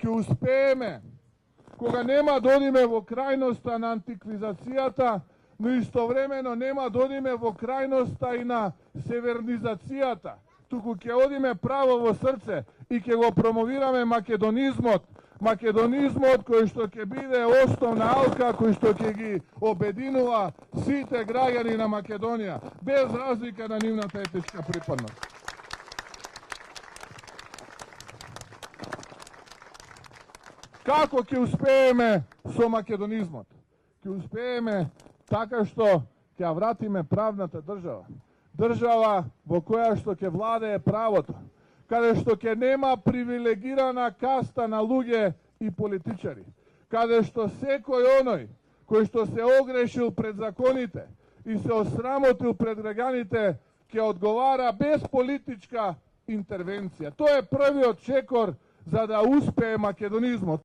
ќе успееме, кога нема да одиме во крајноста на антиквизацијата, но истовремено нема да одиме во крајноста и на севернизацијата, туку ќе одиме право во срце и ќе го промовираме македонизмот, македонизмот кој што ќе биде основна алка, кој што ќе ги обединува сите граѓани на Македонија, без разлика на нивната етничка припадност. Како ќе успееме со македонизмот? Ќе успееме така што ќе вратиме правната држава. Држава во која што ќе владее правото, каде што ќе нема привилегирана каста на луѓе и политичари, каде што секој оној кој што се огрешил пред законите и се осрамотил пред граѓаните ќе одговара без политичка интервенција. Тоа е првиот чекор за да успее македонизмот.